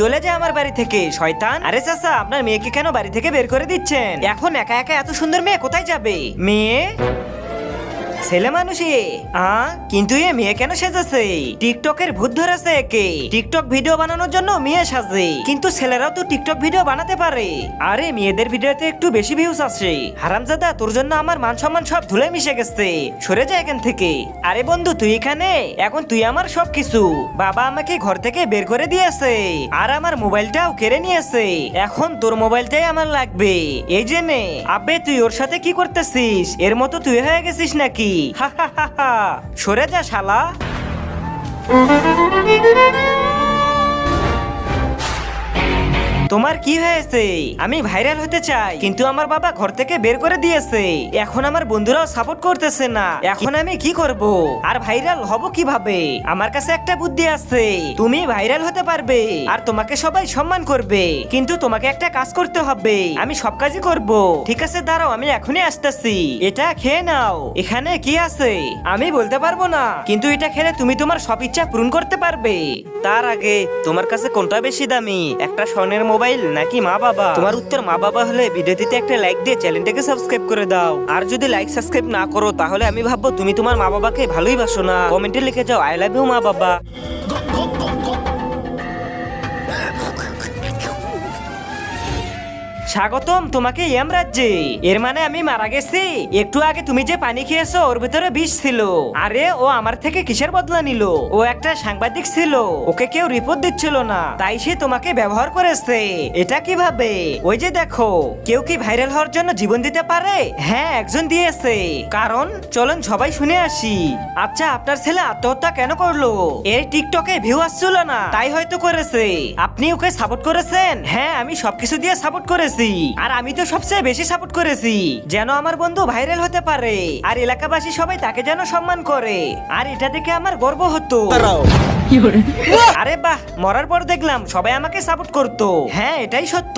চলে যা আমার বাড়ি থেকে শয়তান। আরে চাচা, আপনার মেয়েকে কেন বাড়ি থেকে বের করে দিচ্ছেন? এখন একা একা এত সুন্দর মেয়ে কোথায় যাবে? মেয়ে ছেলে মানুষই কিন্তু এ মেয়ে কেন সেজেছে? টিকটকের ভূত ধরেছে একে। টিকটক ভিডিও বানানোর জন্য মেয়ে সাজে, কিন্তু ছেলেরাও তো টিকটক ভিডিও বানাতে পারে। আরে মেয়েদের ভিডিওতে একটু বেশি ভিউজ আসে। হারামজাদা, তোর জন্য আমার মান সম্মান সব ধুলে মিশে গেছে। সরে যা এখান থেকে। আরে বন্ধু, তুই এখানে? এখন তুই আমার সবকিছু। বাবা আমাকে ঘর থেকে বের করে দিয়েছে, আর আমার মোবাইলটাও কেড়ে নিয়েছে। এখন তোর মোবাইলটাই আমার লাগবে। এই যে নে। আবে, তুই ওর সাথে কি করতেছিস? এর মতো তুই হয়ে গেছিস নাকি? সরে যা শালা। তোমার কি হয়েছে? আমি ভাইরাল হতে চাই, কিন্তু আমার বাবা ঘর থেকে বের করে দিয়েছে। এখন আমার বন্ধুরাও সাপোর্ট করতেছে না। এখন আমি কি করব? আর ভাইরাল হব কিভাবে? আমার কাছে একটা বুদ্ধি আছে। তুমি ভাইরাল হতে পারবে, আর তোমাকে সবাই সম্মান করবে, কিন্তু তোমাকে একটা কাজ করতে হবে। আমি সব কাজই করব। ঠিক আছে, দাঁড়াও, আমি এখনই আসতেছি। এটা খেয়ে নাও। এখানে কি আছে আমি বলতে পারবো না, কিন্তু এটা খেলে তুমি তোমার সব ইচ্ছা পূরণ করতে পারবে। তার আগে, তোমার কাছে কোনটা বেশি দামি, একটা স্বর্ণের মোবাইল নাকি মা বাবা? তোমার উত্তর মা বাবা হলে ভিডিওটিতে একটা লাইক দিয়ে চ্যানেলটাকে সাবস্ক্রাইব করে দাও। আর যদি লাইক সাবস্ক্রাইব না করো, তাহলে আমি ভাববো তুমি তোমার মা বাবাকে ভালোই বাসো না। কমেন্টে লিখে যাও আই লাভ ইউ মা বাবা। স্বাগতম তোমাকে এম রাজ্যে। এর মানে আমি মারা গেছি? একটু আগে তুমি যে পানি খেয়েছো ওর ভিতরে বিষ ছিল। আরে ও আমার থেকে কিসের বদলা নিল? ও একটা সাংবাদিক ছিল, ওকে কেউ রিপোর্ট দিচ্ছিল না, তাই সে তোমাকে ব্যবহার করেছে। এটা কিভাবে? ওই যে দেখো। কেউ কি ভাইরাল হওয়ার জন্য জীবন দিতে পারে? হ্যাঁ, একজন দিয়েছে। কারণ চলুন সবাই শুনে আসি। আচ্ছা, আপনার ছেলে আত্মহত্যা কেন করলো? এই টিকটকে ভিউ আসছিল না, তাই হয়তো করেছে। আপনি ওকে সাপোর্ট করেছেন? হ্যাঁ, আমি সবকিছু দিয়ে সাপোর্ট করেছি। আর আমি তো সবচেয়ে বেশি সাপোর্ট করেছি, যেন আমার বন্ধু ভাইরাল হতে পারে, আর এলাকাবাসী সবাই তাকে যেন সম্মান করে। আর এটা দেখে আমার গর্ব হতো। আরে বাহ, মরার পর দেখলাম সবাই আমাকে সাপোর্ট করতো। হ্যাঁ, এটাই সত্য।